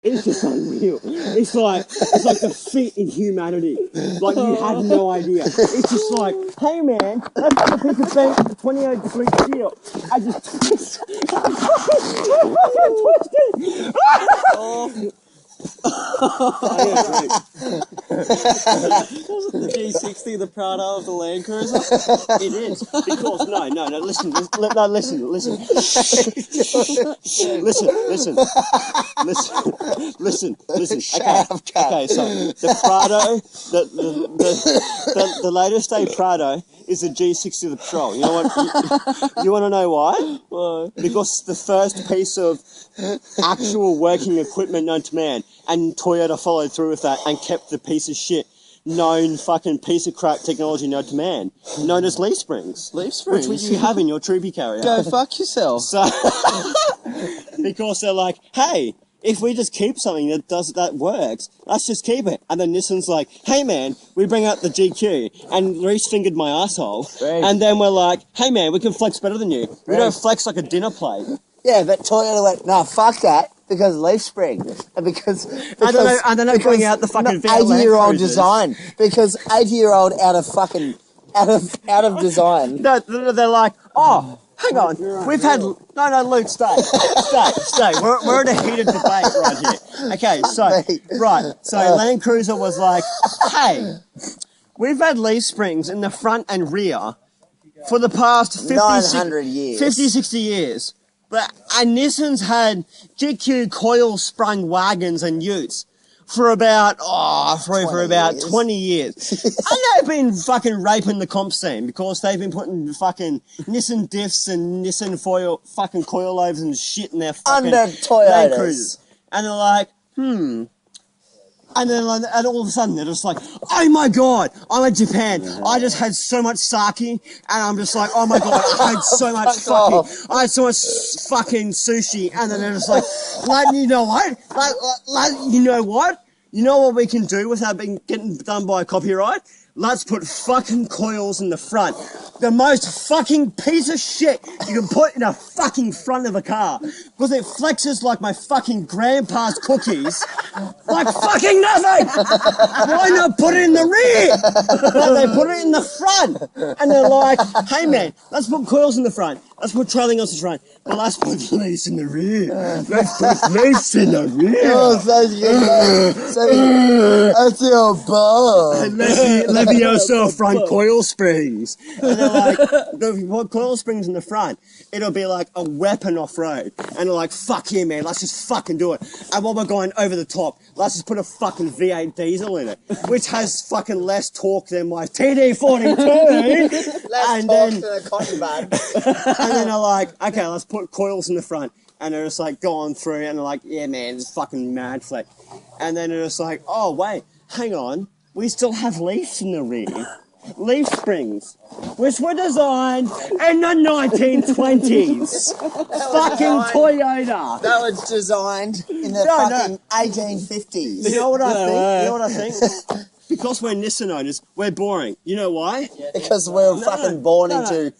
It's just unreal. It's like the feat in humanity. Like you had no idea. It's just like, hey man, let's have a piece of beef with 28 degree steel. I just twist it. Wasn't the G60 the Prado of the Land Cruiser? It is because no. Listen. Okay. So the Prado, the latest day Prado is the G60 of the Patrol. You know what? You want to know why? Why? Because the first piece of actual working equipment known to man, and Toyota followed through with that and kept the piece of shit known fucking piece of crap technology known to man, known as leaf springs. Leaf springs? Which you have in your Troopy carrier. Go fuck yourself. So, because they're like, hey, if we just keep something that works, let's just keep it. And then Nissan's like, hey man, we bring out the GQ, and Reese fingered my asshole. Right. And then we're like, hey man, we can flex better than you. We don't flex like a dinner plate. Yeah, but Toyota went, no, fuck that, because leaf spring. And because I don't know, bring out the fucking 80-year-old design. Because 80-year-old out of design. No, they're like, oh, hang on, we've had... No, Luke, stay. We're in a heated debate right here. Okay, so Land Cruiser was like, hey, we've had leaf springs in the front and rear for the past 900 years. 50, 60 years. And Nissan's had GQ coil sprung wagons and utes for about 20 years. And they've been fucking raping the comp scene because they've been putting fucking Nissan diffs and Nissan fucking coilovers and shit in their fucking under Toyotas. Land Cruisers. And they're like, And then and all of a sudden they're just like, oh my god, I'm in Japan. I just had so much sake, and I'm just like, oh my god, I had so much fucking sushi. And then they're just like you know what? You know what we can do without getting done by a copyright? Let's put fucking coils in the front. The most fucking piece of shit you can put in a fucking front of a car. Because it flexes like my fucking grandpa's cookies. Like fucking nothing! Why not put it in the rear? But they put it in the front. And they're like, hey man, let's put coils in the front. Let's put trailing on the front. But let's put leaves in the rear. Let's put leaves in the rear. Oh, that's your ball. Levioso front coil springs. And they're like, if you put coil springs in the front, it'll be like a weapon off-road. And they're like, fuck yeah, man, let's just fucking do it. And while we're going over the top, let's just put a fucking V8 diesel in it, which has fucking less torque than my TD42. Less torque than a cotton bud. And then they're like, okay, let's put coils in the front. And they're just like going through, and they're like, yeah, man, it's fucking mad flex. And then they're just like, oh, wait, hang on. We still have leaves in the rear. Leaf springs, which were designed in the 1920s. Fucking Toyota. That was designed in the fucking 1850s. You know what I think? Because we're Nissan owners, we're boring. You know why? Because we're fucking born into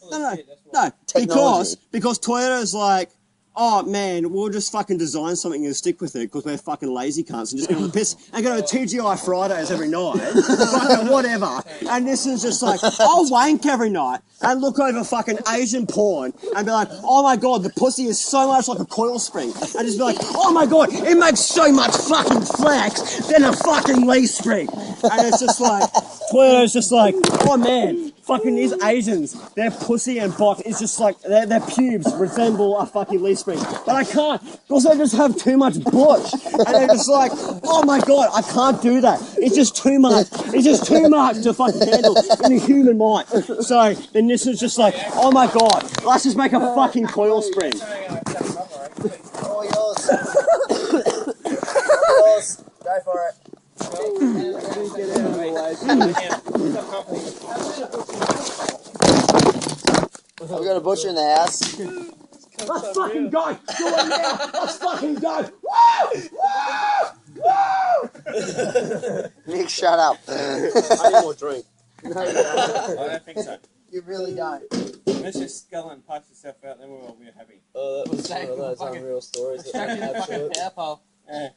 technology. Because Toyota's like, oh man, we'll just fucking design something and stick with it because we're fucking lazy cunts and just go on the piss and go to TGI Fridays every night. Fucking whatever. And this is just like, I'll wank every night and look over fucking Asian porn and be like, oh my god, the pussy is so much like a coil spring. And just be like, oh my god, it makes so much fucking flex than a fucking leaf spring. And it's just like, Toyota's just like, oh man, fucking these Asians, their pussy and bot is just like, their pubes resemble a fucking leaf spring. But I can't, because they just have too much butch. And they're just like, oh my god, I can't do that. It's just too much. It's just too much to fucking handle in a human mind. So then this is just like, oh my god, let's just make a fucking coil spring. all yours. Yours. Go for it. We've got a butcher in the house. Let's fucking go! Do it now! Let's fucking go! Woo! Nick, shut up. I need more drink. No, you I don't. don't think so. You really don't. Let's just go and punch yourself out, then we'll be happy. Oh, that was one of those unreal stories that happened. Yeah.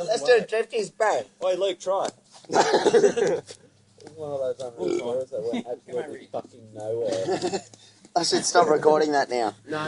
Let's do drifties, bro. Oi, Luke, try. It's one of those unreal stories that went absolutely fucking nowhere. I should stop recording that now. No,